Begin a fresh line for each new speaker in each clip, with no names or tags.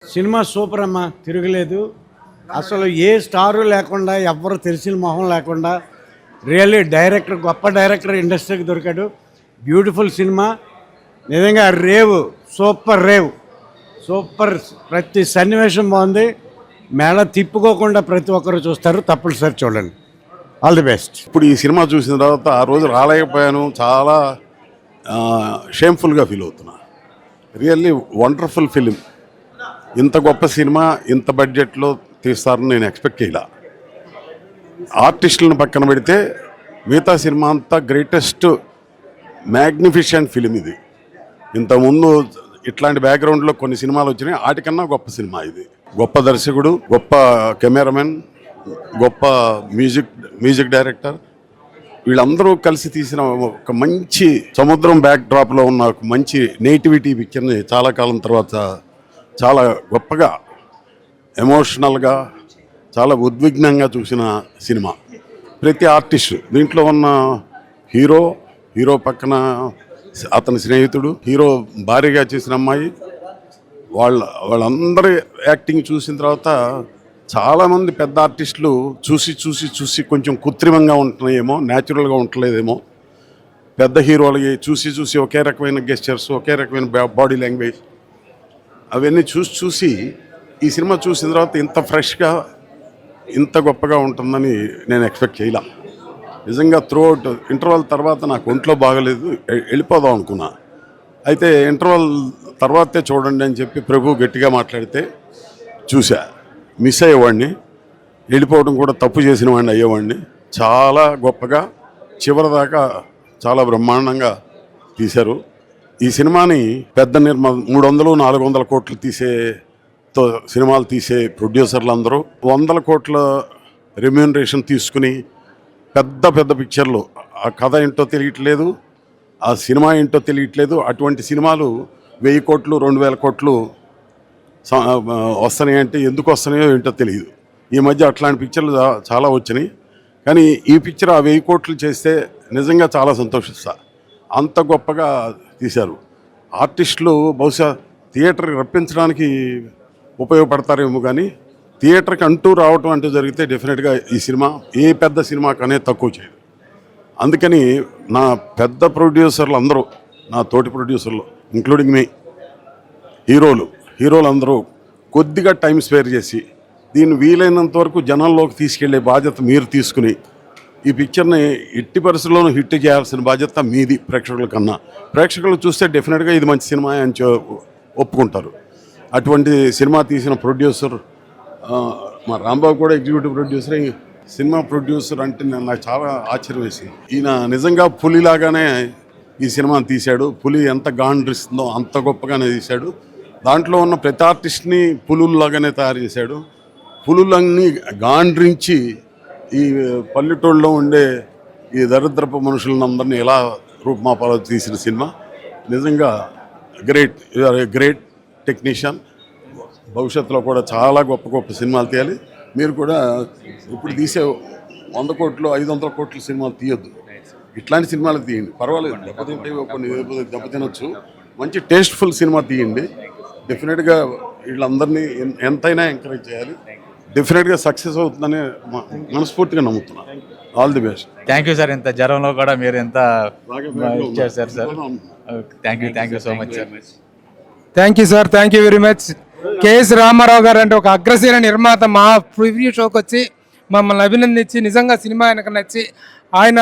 Cinema super అమ్మ, తిరగలేదు. అసలు ఏ స్టారు లేకుండా, ఎవ్వరు తెలిసిన మొహం లేకుండా రియల్లీ డైరెక్టర్, గొప్ప డైరెక్టర్ ఇండస్ట్రీకి దొరికాడు. బ్యూటిఫుల్ సినిమా, నిజంగా రేవ్, సూపర్ రేవ్, సూపర్. ప్రతి సన్నివేశం బాగుంది. మేళ తిప్పుకోకుండా ప్రతి ఒక్కరు చూస్తారు, తప్పనిసరి చూడండి. All the best.
ఇప్పుడు ఈ సినిమా చూసిన తర్వాత ఆ రోజు రాలేకపోయాను, చాలా షేమ్ఫుల్గా ఫీల్ అవుతున్నా. Really wonderful film. ఇంత గొప్ప సినిమా ఇంత బడ్జెట్లో తీస్తారని నేను ఎక్స్పెక్ట్ చేయలే. ఆర్టిస్టులను పక్కన పెడితే మిగతా సినిమా అంతా గ్రేటెస్ట్ మ్యాగ్నిఫిషెంట్ ఫిలిం ఇది. ఇంతకుముందు ఇట్లాంటి బ్యాక్గ్రౌండ్లో కొన్ని సినిమాలు వచ్చినాయి, వాటికన్నా గొప్ప సినిమా ఇది. గొప్ప దర్శకుడు, గొప్ప కెమెరామెన్, గొప్ప మ్యూజిక్ డైరెక్టర్, వీళ్ళందరూ కలిసి తీసిన ఒక మంచి సముద్రం బ్యాక్ డ్రాప్లో ఉన్న ఒక మంచి నేటివిటీ పిక్చర్ని చాలా కాలం తర్వాత చాలా గొప్పగా, ఎమోషనల్గా, చాలా ఉద్విగ్నంగా చూసిన సినిమా. ప్రతి ఆర్టిస్ట్, దీంట్లో ఉన్న హీరో పక్కన అతని స్నేహితుడు, హీరో భారీగా చేసిన అమ్మాయి, వాళ్ళందరి యాక్టింగ్ చూసిన తర్వాత చాలామంది పెద్ద ఆర్టిస్టులు చూసి కొంచెం కృత్రిమంగా ఉంటున్నాయేమో, న్యాచురల్గా ఉండలేదేమో. పెద్ద హీరోలకి చూసి ఒకే రకమైన గెస్చర్స్, ఒకే రకమైన బాడీ లాంగ్వేజ్, అవన్నీ చూసి ఈ సినిమా చూసిన తర్వాత ఇంత ఫ్రెష్గా, ఇంత గొప్పగా ఉంటుందని నేను ఎక్స్పెక్ట్ చేయలే. నిజంగా త్రూఅవుట్ ఇంటర్వల్ తర్వాత నాకు ఒంట్లో బాగలేదు, వెళ్ళిపోదాం అనుకున్నా. అయితే ఇంటర్వల్ తర్వాతే చూడండి అని చెప్పి ప్రభు గట్టిగా మాట్లాడితే చూసా. మిస్ అయ్యేవాడిని, వెళ్ళిపోవడం కూడా తప్పు చేసిన వాడిని అయ్యేవాడిని. చాలా గొప్పగా చివరిదాకా చాలా బ్రహ్మాండంగా తీశారు. ఈ సినిమాని పెద్ద 300-400 కోట్లు సినిమాలు తీసే ప్రొడ్యూసర్లు అందరూ 100 కోట్ల రెమ్యూనరేషన్ తీసుకుని పెద్ద పిక్చర్లు, ఆ కథ ఏంటో తెలియట్లేదు, ఆ సినిమా ఏంటో తెలియట్లేదు, అటువంటి సినిమాలు 1000 కోట్లు 2000 కోట్లు వస్తున్నాయి అంటే ఎందుకు వస్తున్నాయో ఏంటో తెలియదు. ఈ మధ్య అట్లాంటి పిక్చర్లు చాలా వచ్చినాయి, కానీ ఈ పిక్చర్ ఆ 1000 కోట్లు చేస్తే నిజంగా చాలా సంతోషిస్తా. అంత గొప్పగా తీశారు. ఆర్టిస్టులు బహుశా థియేటర్కి రప్పించడానికి ఉపయోగపడతారేమో, కానీ థియేటర్కి అంటూ రావటం అంటూ జరిగితే డెఫినెట్గా ఈ సినిమా ఏ పెద్ద సినిమాకనే తక్కువ చేయదు. అందుకని నా పెద్ద ప్రొడ్యూసర్లు అందరూ, నా తోటి ప్రొడ్యూసర్లు ఇంక్లూడింగ్ మీ హీరోలు అందరూ కొద్దిగా టైం స్పేర్ చేసి దీన్ని వీలైనంత వరకు జనాల్లోకి తీసుకెళ్లే బాధ్యత మీరు తీసుకుని ఈ పిక్చర్ని ఎట్టి పరిస్థితుల్లోనూ హిట్ చేయాల్సిన బాధ్యత మీది. ప్రేక్షకుల కన్నా ప్రేక్షకులు చూస్తే డెఫినెట్గా ఇది మంచి సినిమా అని ఒప్పుకుంటారు. అటువంటి సినిమా తీసిన ప్రొడ్యూసర్ మా రాంబాబు కూడా ఎగ్జిక్యూటివ్ ప్రొడ్యూసర్. సినిమా ప్రొడ్యూసర్ అంటే నాకు చాలా ఆశ్చర్యం వేసింది. ఈయన నిజంగా పులిలాగానే ఈ సినిమాని తీశాడు. పులి ఎంత గాండ్రిస్తుందో అంత గొప్పగానే తీశాడు. దాంట్లో ఉన్న ప్రతి ఆర్టిస్ట్ని పులుల్లాగానే తయారు చేశాడు. పులులన్నీ గాండ్రించి ఈ పల్లెటూళ్ళలో ఉండే ఈ దరిద్రపు మనుషులందరినీ ఎలా రూపుమాపాలో తీసిన సినిమా. నిజంగా గ్రేట్ టెక్నీషియన్. భవిష్యత్తులో కూడా చాలా గొప్ప సినిమాలు తీయాలి. మీరు కూడా ఇప్పుడు తీసే 100 కోట్లు 500 కోట్ల సినిమాలు తీయొద్దు, ఇట్లాంటి సినిమాలు తీయండి. పర్వాలేదు, దెబ్బతినొచ్చు, మంచి టేస్ట్ఫుల్ సినిమా తీయండి. డెఫినెట్గా వీళ్ళందరినీ ఎంతైనా ఎంకరేజ్ చేయాలి. డెఫినెట్గా సక్సెస్ అవుతుందని మనస్ఫూర్తిగా నమ్ముతున్నాను. All the best.
Thank you sir. ఇంత జ్వరంలో కూడా మీరు ఎంత చేశారు sir. Thank you so much sir.
Thank you sir, thank you very much. KS Ramarao గారు అంటే ఒక అగ్రశీల నిర్మాత మా ప్రివ్యూ షోకి వచ్చి మమ్మల్ని అభినందించి, నిజంగా సినిమా ఆయనకు నచ్చి ఆయన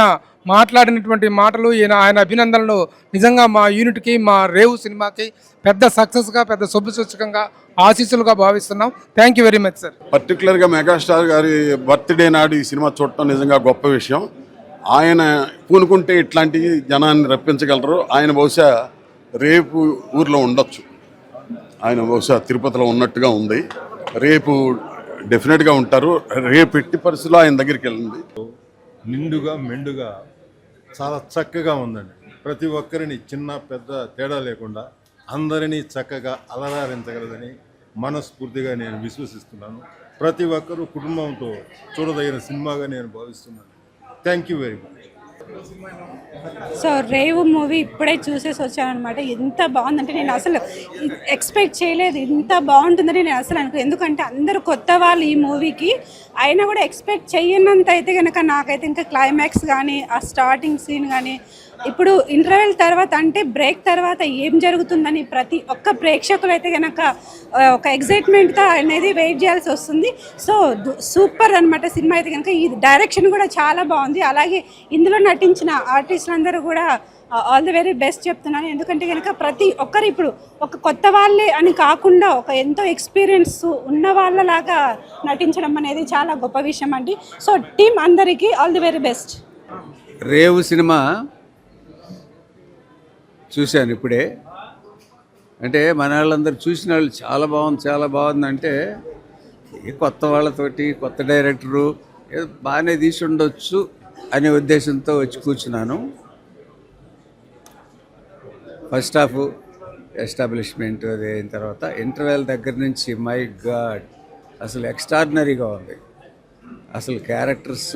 మాట్లాడినటువంటి మాటలు, ఆయన అభినందనలు నిజంగా మా యూనిట్కి, మా రేవు సినిమాకి పెద్ద సక్సెస్గా, పెద్ద శుభసూచకంగా, ఆశీస్సులుగా భావిస్తున్నాం. Thank you very much sir.
పర్టికులర్గా మెగాస్టార్ గారి బర్త్డే నాడు ఈ సినిమా చూడటం నిజంగా గొప్ప విషయం. ఆయన పూనుకుంటే ఇట్లాంటివి జనాన్ని రప్పించగలరు. ఆయన బహుశా రేపు ఊర్లో ఉండొచ్చు, ఆయన బహుశా తిరుపతిలో ఉన్నట్టుగా ఉంది. రేపు డెఫినెట్గా ఉంటారు. రేపు ఎట్టి పరిస్థితుల్లో ఆయన దగ్గరికి వెళ్ళండి.
నిండుగా మెండుగా చాలా చక్కగా ఉందండి. ప్రతి ఒక్కరిని చిన్న పెద్ద తేడా లేకుండా అందరినీ చక్కగా అలరారించగలదని మనస్ఫూర్తిగా నేను విశ్వసిస్తున్నాను. ప్రతి ఒక్కరూ కుటుంబంతో చూడదగిన సినిమాగా నేను భావిస్తున్నాను. Thank you very much.
So Revu movie ఇప్పుడే చూసేసి వచ్చానమాట. ఎంత బాగుందంటే నేను అసలు ఎక్స్పెక్ట్ చేయలేదు, ఇంత బాగుంటుందని నేను అసలు అనుకో. ఎందుకంటే అందరూ కొత్త వాళ్ళు ఈ మూవీకి, అయినా కూడా ఎక్స్పెక్ట్ చేయనంత అయితే కనుక నాకైతే ఇంకా క్లైమాక్స్ కానీ ఆ స్టార్టింగ్ సీన్ కానీ, ఇప్పుడు ఇంటర్వెల్ తర్వాత అంటే బ్రేక్ తర్వాత ఏం జరుగుతుందని ప్రతి ఒక్క ప్రేక్షకులు అయితే కనుక ఒక ఎగ్జైట్మెంట్గా అనేది వెయిట్ చేయాల్సి వస్తుంది. సో సూపర్ అనమాట సినిమా అయితే కనుక. ఈ డైరెక్షన్ కూడా చాలా బాగుంది. అలాగే ఇందులో నటించిన ఆర్టిస్టులందరూ కూడా ఆల్ ది వెరీ బెస్ట్ చెప్తున్నాను. ఎందుకంటే కనుక ప్రతి ఒక్కరు ఇప్పుడు ఒక కొత్త వాళ్ళే అని కాకుండా ఒక ఎంతో ఎక్స్పీరియన్స్ ఉన్న వాళ్ళలాగా నటించడం అనేది చాలా గొప్ప విషయం అండి. సో టీమ్ అందరికీ all the very best.
Revu సినిమా చూశాను ఇప్పుడే. అంటే మన వాళ్ళందరూ చూసిన వాళ్ళు చాలా బాగుంది అంటే కొత్త వాళ్ళతోటి కొత్త డైరెక్టరు ఏదో బాగానే తీసి ఉండొచ్చు అనే ఉద్దేశంతో వచ్చి కూర్చున్నాను. ఫస్ట్ హాఫ్ ఎస్టాబ్లిష్మెంట్ అది అయిన తర్వాత ఇంటర్వెల్ దగ్గర నుంచి మై గాడ్ అసలు ఎక్స్ట్రాడినరీగా ఉంది. అసలు క్యారెక్టర్స్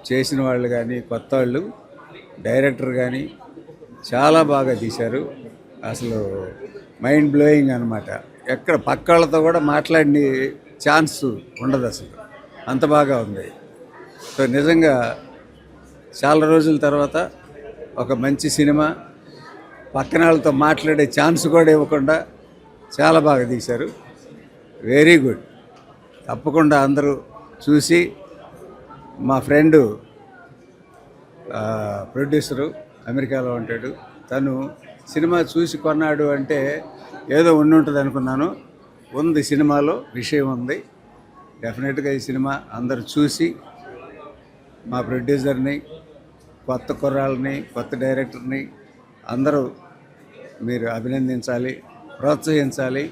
చేసిన వాళ్ళు కానీ కొత్త వాళ్ళు డైరెక్టర్ కానీ చాలా బాగా తీశారు. అసలు మైండ్ బ్లోయింగ్ అనమాట. ఎక్కడ పక్కాళ్ళతో కూడా మాట్లాడిన ఛాన్స్ ఉండదు అసలు, అంత బాగా ఉంది. సో నిజంగా చాలా రోజుల తర్వాత ఒక మంచి సినిమా, పక్కన వాళ్ళతో మాట్లాడే ఛాన్స్ కూడా ఇవ్వకుండా చాలా బాగా తీశారు. Very good. తప్పకుండా అందరూ చూసి, మా ఫ్రెండు ప్రొడ్యూసరు అమెరికాలో ఉంటాడు, తను సినిమా చూసి కొన్నాడు అంటే ఏదో ఉండుంటుంది అనుకున్నాను. ఉంది, సినిమాలో విషయం ఉంది. డెఫినెట్గా ఈ సినిమా అందరూ చూసి మా ప్రొడ్యూసర్ని, కొత్త కుర్రాళ్ళని, కొత్త డైరెక్టర్ని అందరూ మీరు అభినందించాలి, ప్రోత్సహించాలి.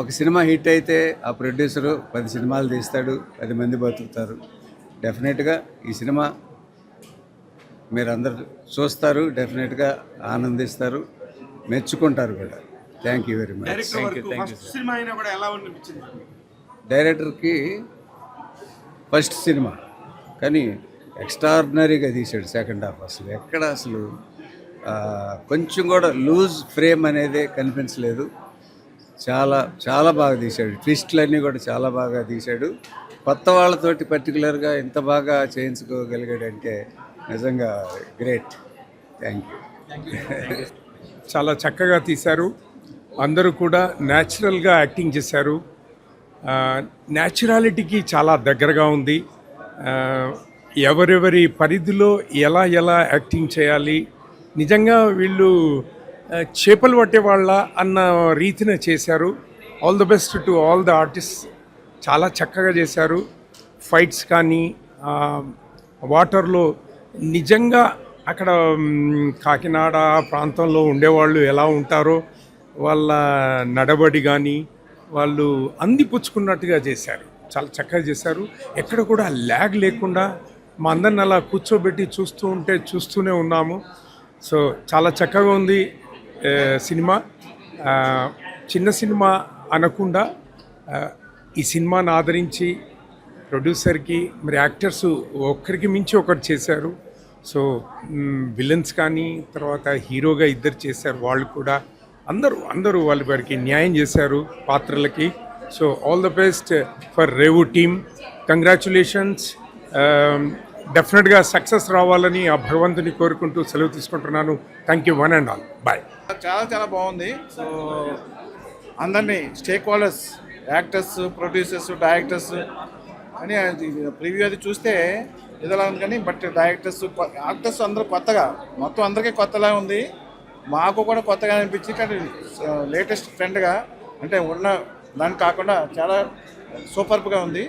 ఒక సినిమా హిట్ అయితే ఆ ప్రొడ్యూసరు 10 సినిమాలు తీస్తాడు, 10 మంది బతుకుతారు. డెఫినెట్గా ఈ సినిమా మీరందరూ చూస్తారు, డెఫినెట్గా ఆనందిస్తారు, మెచ్చుకుంటారు కూడా. Thank you very much. డైరెక్టర్కి ఫస్ట్ సినిమా కానీ ఎక్స్ట్రాడినరీగా తీశాడు సెకండ్ హాఫ్. అసలు ఎక్కడ అసలు కొంచెం కూడా లూజ్ ఫ్రేమ్ అనేది కనిపించలేదు. చాలా బాగా తీశాడు. ట్విస్ట్లన్నీ కూడా చాలా బాగా తీశాడు. కొత్త వాళ్ళతోటి పర్టికులర్గా ఇంత బాగా చేయించుకోగలిగాడంటే నిజంగా గ్రేట్. Thank you.
చాలా చక్కగా తీశారు. అందరూ కూడా న్యాచురల్గా యాక్టింగ్ చేశారు. న్యాచురాలిటీకి చాలా దగ్గరగా ఉంది. ఎవరెవరి పరిధిలో ఎలా యాక్టింగ్ చేయాలి, నిజంగా వీళ్ళు చేపలు పట్టే వాళ్ళ అన్న రీతిన చేశారు. All the best to all the artist. చాలా చక్కగా చేశారు. ఫైట్స్ కానీ వాటర్లో నిజంగా అక్కడ కాకినాడ ప్రాంతంలో ఉండేవాళ్ళు ఎలా ఉంటారో వాళ్ళ నడబడి కానీ వాళ్ళు అందిపుచ్చుకున్నట్టుగా చేశారు. చాలా చక్కగా చేశారు. ఎక్కడ కూడా ల్యాగ్ లేకుండా మా అందరిని అలా కూర్చోబెట్టి చూస్తూనే ఉన్నాము. సో చాలా చక్కగా ఉంది సినిమా. చిన్న సినిమా అనకుండా ఈ సినిమాని ఆదరించి ప్రొడ్యూసర్కి, మరి యాక్టర్స్ ఒక్కరికి మించి ఒకటి చేశారు. సో విలన్స్ కానీ తర్వాత హీరోగా ఇద్దరు చేశారు. వాళ్ళు కూడా అందరూ వారికి న్యాయం చేశారు పాత్రలకి. So all the best for Revu team. Congratulations. డెఫినెట్గా సక్సెస్ రావాలని ఆ భగవంతుని కోరుకుంటూ సెలవు తీసుకుంటున్నాను. Thank you one and all. Bye.
చాలా బాగుంది. సో అందరినీ stakeholders, actors, producers, directors అని ప్రివ్యూ అది చూస్తే ఇదిలా ఉంది. కానీ బట్ డైరెక్టర్స్, యాక్టర్స్ అందరూ కొత్తగా, మొత్తం అందరికీ కొత్తలా ఉంది. మాకు కూడా కొత్తగా అనిపించి, కానీ లేటెస్ట్ ట్రెండ్గా అంటే ఉన్న దానికి కాకుండా చాలా సూపర్గా ఉంది.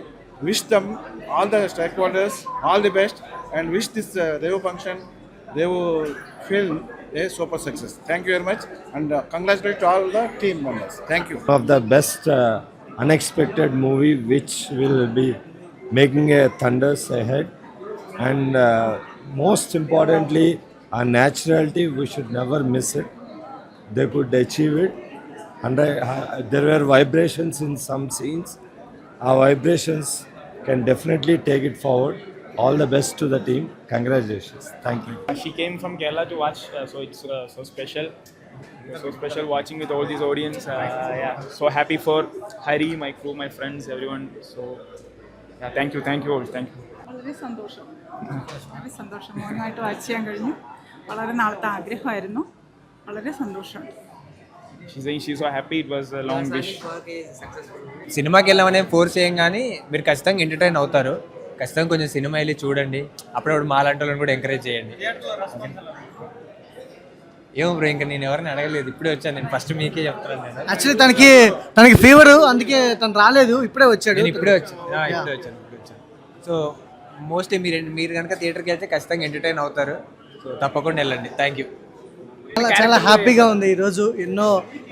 Wish them all the stakeholders all the best and wish this Revu function, Revu film a super success. Thank you very much and congratulations to all the team members. Thank you.
Of the best unexpected movie which will be making a thunders ahead, and most importantly our naturality, we should never miss it. They could achieve it, and there were vibrations in some scenes. Our vibrations can definitely take it forward. All the best to the team. Congratulations. Thank you.
She came from Kerala to watch, so it's so special. So special watching with all these audience. Yeah, so happy for Hari, my crew, my friends, everyone. So yeah, thank you all. Thank you.
വളരെ സന്തോഷം മോനുമായിട്ട് watch ചെയ്യാൻ കഴിഞ്ഞു. വളരെ നാളത്തെ ആഗ്രഹമായിരുന്നു. വളരെ സന്തോഷം.
She's saying she's so happy. It was a long wish.
సినిమాకి వెళ్ళామనే ఫోర్స్ చేయం కానీ మీరు ఖచ్చితంగా ఎంటర్టైన్ అవుతారు. ఖచ్చితంగా కొంచెం సినిమా వెళ్ళి చూడండి. అప్పుడప్పుడు మాలాంటి వాళ్ళని కూడా ఎంకరేజ్ చేయండి. ఏమో బ్రో, ఇంకా నేను ఎవరిని అడగలేదు, ఇప్పుడే వచ్చాను. నేను ఫస్ట్ మీకే చెప్తాను. నేను
యాక్చువల్లీ తనకి ఫీవర్, అందుకే తను రాలేదు, ఇప్పుడే వచ్చాడు.
నేను ఇప్పుడే వచ్చాను. సో మోస్ట్లీ మీరు కనుక థియేటర్కి వెళ్తే ఖచ్చితంగా ఎంటర్టైన్ అవుతారు. సో తప్పకుండా వెళ్ళండి. Thank you.
చాలా హ్యాపీగా ఉంది ఈరోజు.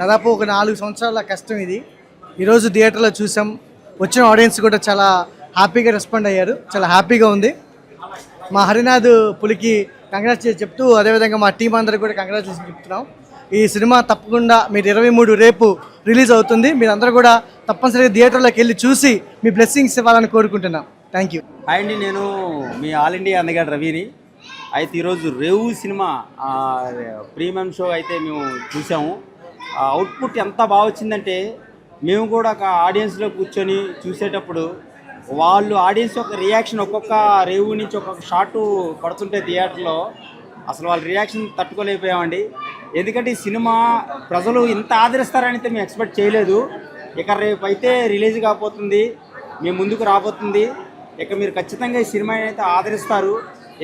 దాదాపు ఒక 4 సంవత్సరాల కష్టం ఇది. ఈరోజు థియేటర్లో చూసాం. వచ్చిన ఆడియన్స్ కూడా చాలా హ్యాపీగా రెస్పాండ్ అయ్యారు. చాలా హ్యాపీగా ఉంది. మా హరినాథ్ పులికి కంగ్రాచులేషన్ చెప్తూ, అదేవిధంగా మా టీం అందరికి కూడా కంగ్రాచులేషన్ చెప్తున్నాం. ఈ సినిమా తప్పకుండా మీరు 23 రేపు రిలీజ్ అవుతుంది. మీరందరూ కూడా తప్పనిసరిగా థియేటర్లోకి వెళ్ళి చూసి మీ బ్లెస్సింగ్స్ ఇవ్వాలని కోరుకుంటున్నాం. Thank you.
హాయ్ అండి, నేను మీ ఆల్ ఇండియా అందగాడు రవిని. అయితే ఈరోజు రేవు సినిమా ప్రీమియం షో అయితే మేము చూసాము. అవుట్పుట్ ఎంత బాగా వచ్చిందంటే, మేము కూడా ఒక ఆడియన్స్లో కూర్చొని చూసేటప్పుడు వాళ్ళు ఆడియన్స్ యొక్క రియాక్షన్, ఒక్కొక్క రేవు నుంచి ఒక్కొక్క షాటు పడుతుంటే థియేటర్లో అసలు వాళ్ళ రియాక్షన్ తట్టుకోలేకపోయామండి. ఎందుకంటే ఈ సినిమా ప్రజలు ఇంత ఆదరిస్తారని అయితే మేము ఎక్స్పెక్ట్ చేయలేదు. ఇక రేపు అయితే రిలీజ్ కాబోతుంది, మేము ముందుకు రాబోతుంది. ఇక మీరు ఖచ్చితంగా ఈ సినిమా అయితే ఆదరిస్తారు.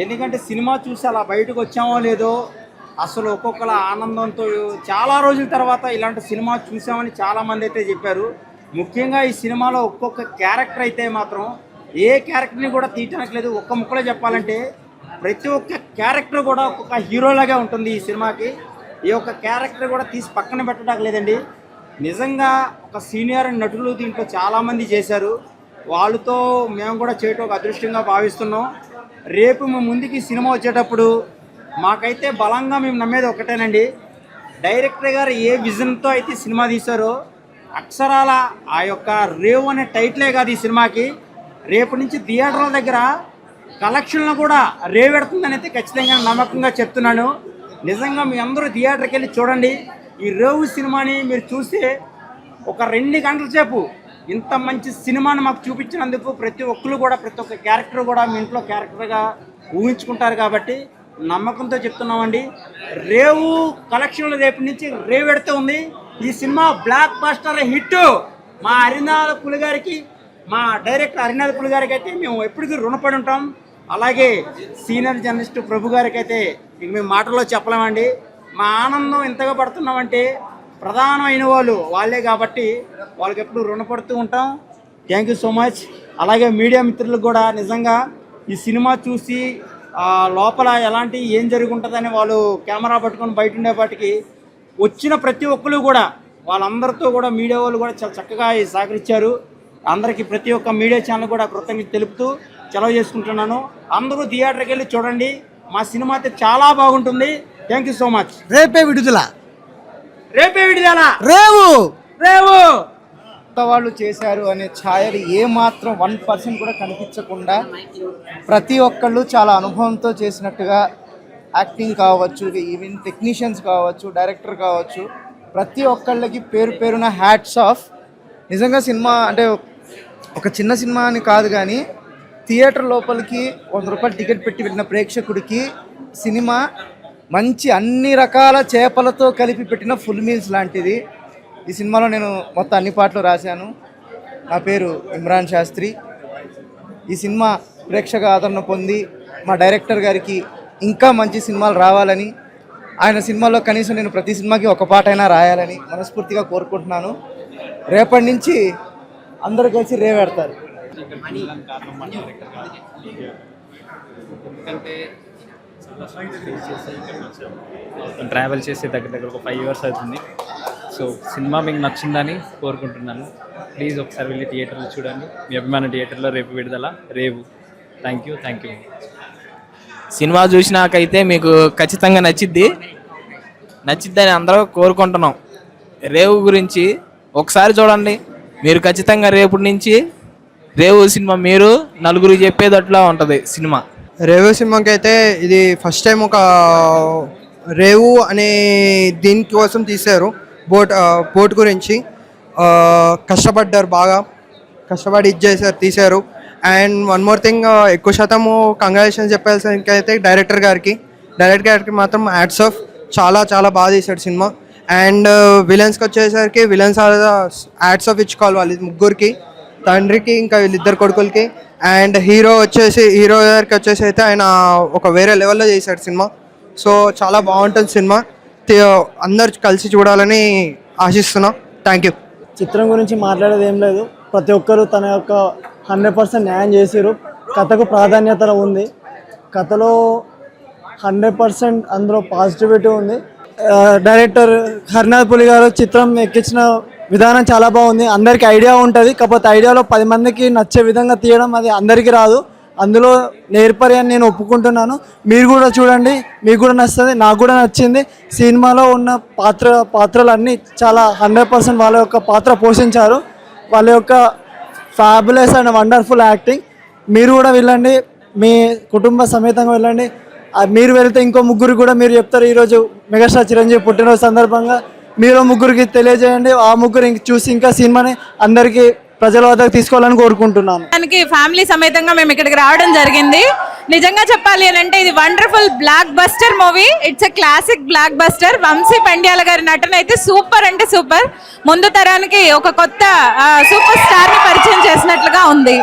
ఎందుకంటే సినిమా చూసి అలా బయటకు వచ్చామో లేదో, అసలు ఒక్కొక్కల ఆనందంతో చాలా రోజుల తర్వాత ఇలాంటి సినిమా చూసామని చాలామంది అయితే చెప్పారు. ముఖ్యంగా ఈ సినిమాలో ఒక్కొక్క క్యారెక్టర్ అయితే మాత్రం ఏ క్యారెక్టర్ని కూడా తీయటానికి లేదు. ఒక్క ముక్కలో చెప్పాలంటే ప్రతి ఒక్క క్యారెక్టర్ కూడా ఒక్కొక్క హీరోలాగే ఉంటుంది ఈ సినిమాకి. ఈ ఒక్క క్యారెక్టర్ కూడా తీసి పక్కన పెట్టడానికి లేదండి. నిజంగా ఒక సీనియర్ నటులు దీంట్లో చాలామంది చేశారు. వాళ్ళతో మేము కూడా చేయటం ఒక అదృష్టంగా భావిస్తున్నాం. రేపు మేము ముందుకి సినిమా వచ్చేటప్పుడు మాకైతే బలంగా మేము నమ్మేది ఒకటేనండి, డైరెక్టర్ గారు ఏ విజన్తో అయితే సినిమా తీశారో అక్షరాల ఆ యొక్క రేవ్ అనే టైటిలే కాదు ఈ సినిమాకి, రేపు నుంచి థియేటర్ల దగ్గర కలెక్షన్లు కూడా రేవెడుతుందని అయితే ఖచ్చితంగా నమ్మకంగా చెప్తున్నాను. నిజంగా మీ అందరూ థియేటర్కి వెళ్ళి చూడండి. ఈ రేవు సినిమాని మీరు చూస్తే ఒక 2 గంటల సేపు ఇంత మంచి సినిమాని మాకు చూపించినందుకు ప్రతి ఒక్కరు కూడా, ప్రతి ఒక్క క్యారెక్టర్ కూడా మీ ఇంట్లో క్యారెక్టర్గా ఊహించుకుంటారు. కాబట్టి నమ్మకంతో చెప్తున్నామండి, రేవు కలెక్షన్లు రేపు నుంచి రేవెడుతూ ఉంది. ఈ సినిమా బ్లాక్ బాస్టర్ హిట్. మా హరినాథ్ పులి గారికి, మా డైరెక్టర్ హరినాథ్ పులి గారికి అయితే మేము ఎప్పటికీ రుణపడి ఉంటాం. అలాగే సీనియర్ జర్నలిస్ట్ ప్రభు గారికి అయితే ఇక మేము మాటల్లో చెప్పలేమండి. మా ఆనందం ఎంతగా పడుతున్నామంటే ప్రధానమైన వాళ్ళే కాబట్టి వాళ్ళకి ఎప్పుడు రుణపడుతూ ఉంటాం. Thank you so much. అలాగే మీడియా మిత్రులకు కూడా నిజంగా ఈ సినిమా చూసి లోపల ఎలాంటి ఏం జరుగుంటుందని వాళ్ళు కెమెరా పట్టుకొని బయట ఉండేపాటికి వచ్చిన ప్రతి ఒక్కరు కూడా వాళ్ళందరితో కూడా మీడియా వాళ్ళు కూడా చాలా చక్కగా సహకరించారు. అందరికీ ప్రతి ఒక్క మీడియా ఛానల్ కూడా కృతజ్ఞత తెలుపుతూ సెలవు చేసుకుంటున్నాను. అందరూ థియేటర్కి వెళ్ళి చూడండి. మా సినిమా అయితే చాలా బాగుంటుంది. Thank you so much.
రేపే విడుదల.
రేవు వాళ్ళు చేశారు అనే ఛాయలు ఏమాత్రం 1% కూడా కనిపించకుండా ప్రతి ఒక్కళ్ళు చాలా అనుభవంతో చేసినట్టుగా యాక్టింగ్ కావచ్చు, ఈవెన్ టెక్నీషియన్స్ కావచ్చు, డైరెక్టర్ కావచ్చు, ప్రతి ఒక్కళ్ళకి పేరు పేరున హ్యాట్స్ ఆఫ్. నిజంగా సినిమా అంటే ఒక చిన్న సినిమా అని కాదు, కానీ థియేటర్ లోపలికి 100 రూపాయలు టికెట్ పెట్టి వెళ్ళిన ప్రేక్షకుడికి సినిమా మంచి అన్ని రకాల చేపలతో కలిపి పెట్టిన ఫుల్ మీల్స్ లాంటిది. ఈ సినిమాలో నేను మొత్తం అన్ని పాటలు రాశాను. నా పేరు ఇమ్రాన్ శాస్త్రి. ఈ సినిమా ప్రేక్షక ఆదరణ పొంది మా డైరెక్టర్ గారికి ఇంకా మంచి సినిమాలు రావాలని, ఆయన సినిమాలో కనీసం నేను ప్రతి సినిమాకి ఒక పాట అయినా రాయాలని మనస్ఫూర్తిగా కోరుకుంటున్నాను. రేపటి నుంచి అందరూ కలిసి రేవెడతారు.
ఎందుకంటే ట్రావెల్ చేసే దగ్గర ఒక 5 years అవుతుంది. సో సినిమా మీకు నచ్చిందని కోరుకుంటున్నాను. ప్లీజ్ ఒకసారి వెళ్ళి థియేటర్లో చూడండి. మీ అభిమాన థియేటర్లో రేపు విడుదల రేవు. Thank you.
సినిమా చూసినాకైతే మీకు ఖచ్చితంగా నచ్చిద్దని అందరూ కోరుకుంటున్నాం. రేవు గురించి ఒకసారి చూడండి. మీరు ఖచ్చితంగా రేపటి నుంచి రేవు సినిమా మీరు నలుగురు చెప్పేదట్లా ఉంటుంది సినిమా.
రేవు సినిమాకి అయితే ఇది ఫస్ట్ టైం ఒక రేవు అనే దీనికోసం తీశారు. బోట్ గురించి కష్టపడ్డారు, బాగా కష్టపడి ఇచ్చేసారు, తీశారు. అండ్ వన్ మోర్ థింగ్, ఎక్కువ శాతము కంగ్రాచులేషన్స్ చెప్పాల్సిన అయితే డైరెక్టర్ గారికి మాత్రం హ్యాట్స్ ఆఫ్. చాలా చాలా బాగా తీశాడు సినిమా. అండ్ విలన్స్కి వచ్చేసరికి విలన్స్ హ్యాట్స్ ఆఫ్ ఇచ్చుకోవాలి వాళ్ళ ముగ్గురికి, తండ్రికి ఇంకా వీళ్ళిద్దరు కొడుకులకి. అండ్ హీరో గారికి వచ్చేసి అయితే ఆయన ఒక వేరే లెవెల్లో చేశాడు సినిమా. సో చాలా బాగుంటుంది సినిమా, అందరు కలిసి చూడాలని ఆశిస్తున్నాం. Thank you.
చిత్రం గురించి మాట్లాడేది ఏం లేదు, ప్రతి ఒక్కరు తన యొక్క 100% న్యాయం చేసారు. కథకు ప్రాధాన్యత ఉంది, కథలో 100% అందులో పాజిటివిటీ ఉంది. డైరెక్టర్ హరినాథ్ పులి గారు చిత్రం ఎక్కించిన విధానం చాలా బాగుంది. అందరికీ ఐడియా ఉంటుంది, కాకపోతే ఐడియాలో 10 మందికి నచ్చే విధంగా తీయడం అది అందరికీ రాదు. అందులో నేర్పరి అని నేను ఒప్పుకుంటున్నాను. మీరు కూడా చూడండి, మీకు కూడా నచ్చుతుంది, నాకు కూడా నచ్చింది. సినిమాలో ఉన్న పాత్రలు అన్నీ చాలా 100% వాళ్ళ యొక్క పాత్ర పోషించారు. వాళ్ళ యొక్క ఫ్యాబులస్ అండ్ వండర్ఫుల్ యాక్టింగ్. మీరు కూడా వెళ్ళండి, మీ కుటుంబ సమేతంగా వెళ్ళండి. మీరు వెళ్తే ఇంకో ముగ్గురు కూడా మీరు చెప్తారు. ఈరోజు మెగాస్టార్ చిరంజీవి పుట్టినరోజు సందర్భంగా మీరు ముగ్గురికి తెలియజేయండి. ఆ ముగ్గురు చూసి ఇంకా సినిమాని అందరికీ ప్రజల వద్దకు తీసుకోవాలని కోరుకుంటున్నాను.
దానికి ఫ్యామిలీ సమేతంగా మేము ఇక్కడికి రావడం జరిగింది. నిజంగా చెప్పాలి అని అంటే ఇది wonderful blockbuster movie. It's a classic blockbuster. Vamshi Pandyala గారి నటన అయితే సూపర్ అంటే సూపర్. ముందు తరానికి ఒక కొత్త సూపర్ స్టార్ ని పరిచయం చేసినట్లుగా ఉంది.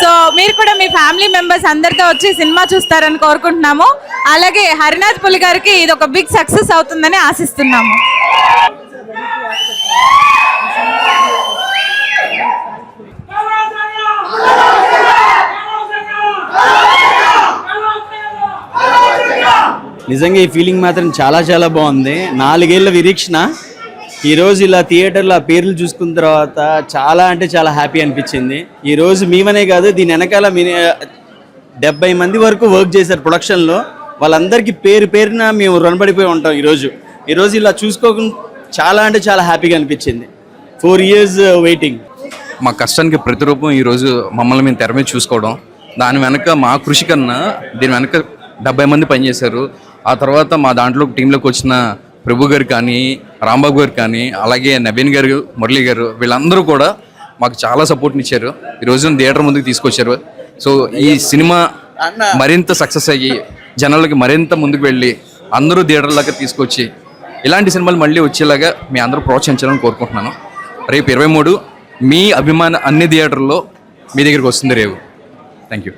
సో మీరు కూడా మీ ఫ్యామిలీ మెంబర్స్ అందరితో వచ్చి సినిమా చూస్తారని కోరుకుంటున్నాము. అలాగే హరినాథ్ పులి గారికి ఇది ఒక బిగ్ సక్సెస్ అవుతుందని ఆశిస్తున్నాము.
నిజంగా ఈ ఫీలింగ్ మాత్రం చాలా చాలా బాగుంది. 4 ఏళ్ల నిరీక్షణ ఈరోజు ఇలా థియేటర్లో ఆ పేర్లు చూసుకున్న తర్వాత చాలా అంటే చాలా హ్యాపీ అనిపించింది. ఈరోజు మేమనే కాదు, దీని వెనకాల 70 మంది వరకు వర్క్ చేశారు ప్రొడక్షన్లో. వాళ్ళందరికీ పేరున మేము రుణపడిపోయి ఉంటాం. ఈరోజు ఇలా చూసుకోకుండా చాలా అంటే చాలా హ్యాపీగా అనిపించింది. 4 years వెయిటింగ్.
మా కష్టానికి ప్రతిరూపం ఈరోజు మమ్మల్ని మేము తెర మీద చూసుకోవడం. దాని వెనక మా కృషి కన్నా దీని వెనక 70 మంది పనిచేశారు. ఆ తర్వాత మా దాంట్లో టీంలోకి వచ్చిన ప్రభు గారు కానీ, రాంబాబు గారు కానీ, అలాగే నవీన్ గారు, మురళీ గారు, వీళ్ళందరూ కూడా మాకు చాలా సపోర్ట్ని ఇచ్చారు. ఈరోజు థియేటర్ ముందుకు తీసుకొచ్చారు. సో ఈ సినిమా మరింత సక్సెస్ అయ్యి జనాలకి మరింత ముందుకు వెళ్ళి అందరూ థియేటర్లాగా తీసుకొచ్చి ఇలాంటి సినిమాలు మళ్ళీ వచ్చేలాగా మీ అందరూ ప్రోత్సహించాలని కోరుకుంటున్నాను. రేపు 23 మీ అభిమాన అన్ని థియేటర్లో మీ దగ్గరికి వస్తుంది రేవు. Thank you.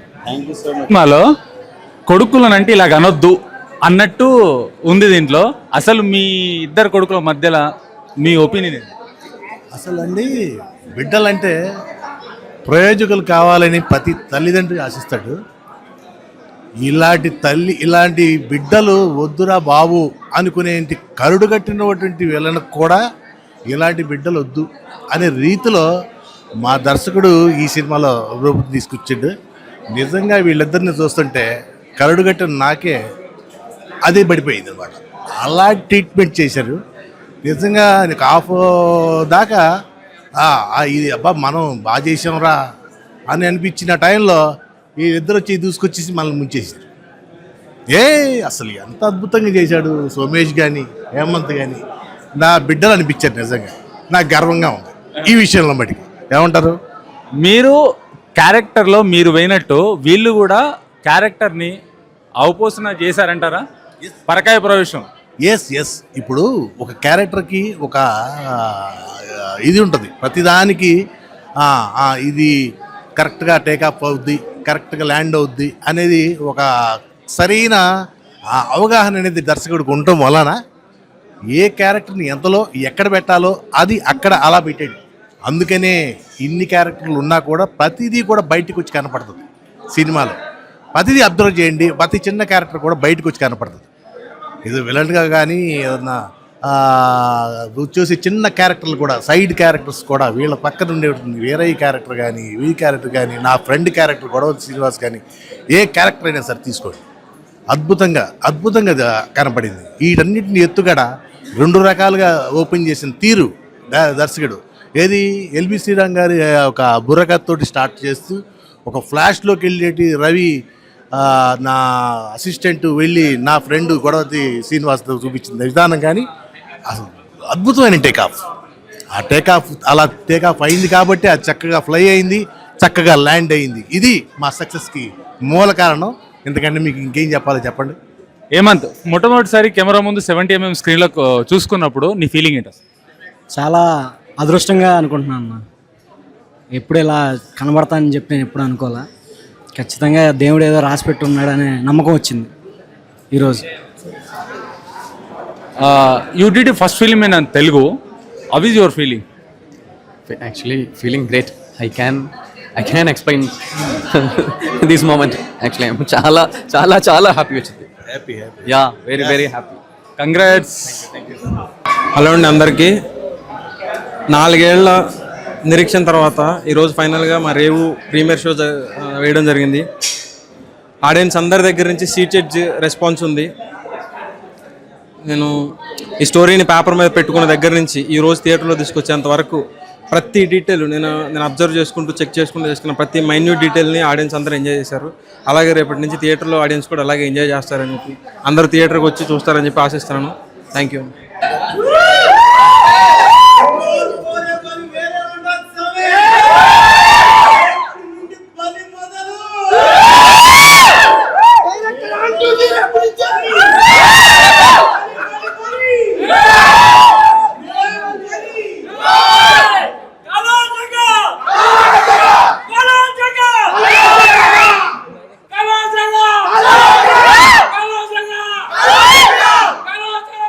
సినిమాలో కొడుకులనంటే ఇలాగ అనొద్దు అన్నట్టు ఉంది దీంట్లో. అసలు మీ ఇద్దరు కొడుకుల మధ్యలో మీ ఒపీనియన్ ఏంటి?
అసలు అండి, బిడ్డలంటే ప్రయోజకులు కావాలని ప్రతి తల్లిదండ్రి ఆశిస్తాడు. ఇలాంటి బిడ్డలు వద్దురా బాబు అనుకునేంటి కరుడు కట్టినటువంటి వీళ్ళకు కూడా ఇలాంటి బిడ్డలు వద్దు అనే రీతిలో మా దర్శకుడు ఈ సినిమాలో రూపం తీసుకొచ్చిండు. నిజంగా వీళ్ళిద్దరిని చూస్తుంటే కరుడు కట్టిన నాకే అదే పడిపోయింది అనమాట. అలా ట్రీట్మెంట్ చేశారు. నిజంగా నీకు హాఫ్ దాకా ఇది అబ్బా మనం బాగా చేసాంరా అని అనిపించిన టైంలో వీళ్ళిద్దరు వచ్చి దూసుకొచ్చేసి మనల్ని ముంచేశారు. అసలు ఎంత అద్భుతంగా చేశాడు సోమేష్ కానీ హేమంత్ కానీ. నా బిడ్డలు అనిపించారు. నిజంగా నాకు గర్వంగా ఉంది ఈ విషయంలో. బట్టి ఏమంటారు?
మీరు క్యారెక్టర్లో మీరు పోయినట్టు వీళ్ళు కూడా క్యారెక్టర్ని అవపోసన చేశారంటారా? పరకాయ ప్రవేశం.
ఎస్ ఇప్పుడు ఒక క్యారెక్టర్కి ఒక ఇది ఉంటుంది. ప్రతిదానికి ఇది కరెక్ట్గా టేకాఫ్ అవుద్ది, కరెక్ట్గా ల్యాండ్ అవుద్ది అనేది ఒక సరైన అవగాహన అనేది దర్శకుడికి ఉండటం వలన ఏ క్యారెక్టర్ని ఎంతలో ఎక్కడ పెట్టాలో అది అక్కడ అలా పెట్టాడు. అందుకనే ఇన్ని క్యారెక్టర్లు ఉన్నా కూడా ప్రతిదీ కూడా బయటకు వచ్చి కనపడుతుంది సినిమాలో. ప్రతిదీ అబ్జర్వ్ చేయండి, ప్రతి చిన్న క్యారెక్టర్ కూడా బయటకు వచ్చి కనపడుతుంది. ఇది విలన్గా కానీ ఏదన్నా చూసి చిన్న క్యారెక్టర్లు కూడా, సైడ్ క్యారెక్టర్స్ కూడా, వీళ్ళ పక్కన ఉండే వీరయ్య క్యారెక్టర్ కానీ, వీ క్యారెక్టర్ కానీ, నా ఫ్రెండ్ క్యారెక్టర్ గొడవ శ్రీనివాస్ కానీ, ఏ క్యారెక్టర్ అయినా సరే తీసుకోండి, అద్భుతంగా కనపడింది. వీటన్నిటిని ఎత్తుగడ 2 రకాలుగా ఓపెన్ చేసిన తీరు దర్శకుడు
ఏది ఎల్బి శ్రీరామ్ గారి ఒక బుర్రకథతోటి స్టార్ట్ చేస్తూ ఒక ఫ్లాష్లోకి వెళ్ళేటి రవి నా అసిస్టెంట్ వెళ్ళి నా ఫ్రెండ్ గొడవతి శ్రీనివాస్తో చూపించిన విధానం కానీ అసలు అద్భుతమైన టేకాఫ్. ఆ టేకాఫ్ అలా టేకాఫ్ అయింది కాబట్టి అది చక్కగా ఫ్లై అయింది, చక్కగా ల్యాండ్ అయింది. ఇది మా సక్సెస్కి మూల కారణం. ఎందుకంటే మీకు ఇంకేం చెప్పాలో చెప్పండి.
హేమంత్, మొట్టమొదటిసారి కెమెరా ముందు 70mm స్క్రీన్లో చూసుకున్నప్పుడు నీ ఫీలింగ్ ఏంటి?
చాలా అదృష్టంగా అనుకుంటున్నాను అన్న. ఎప్పుడు ఇలా కనబడతానని చెప్పి నేను ఎప్పుడు అనుకోలే. ఖచ్చితంగా దేవుడు ఏదో రాసి పెట్టి ఉన్నాడనే నమ్మకం వచ్చింది ఈరోజు.
You did first film in Telugu. How is your feeling?
Actually feeling great. I can explain this moment. Actually చాలా చాలా చాలా హ్యాపీ వచ్చింది. Yeah, very very happy.
Congrats.
Hello అండి అందరికీ. 4 ఏళ్ల నిరీక్షణ తర్వాత ఈరోజు ఫైనల్గా మా రేవు ప్రీమియర్ షో వేయడం జరిగింది. ఆడియన్స్ అందరి దగ్గర నుంచి సీటెడ్ రెస్పాన్స్ ఉంది. నేను ఈ స్టోరీని పేపర్ మీద పెట్టుకున్న దగ్గర నుంచి ఈరోజు థియేటర్లో తీసుకొచ్చేంత వరకు ప్రతి డీటెయిల్ నేను అబ్జర్వ్ చేసుకుంటూ చెక్ చేసుకున్న ప్రతి మైన్యూట్ డీటెయిల్ని ఆడియన్స్ అందరూ ఎంజాయ్ చేశారు. అలాగే రేపటి నుంచి థియేటర్లో ఆడియన్స్ కూడా అలాగే ఎంజాయ్ చేస్తారని చెప్పి, అందరూ థియేటర్కి వచ్చి చూస్తారని చెప్పి ఆశిస్తున్నాను. Thank you.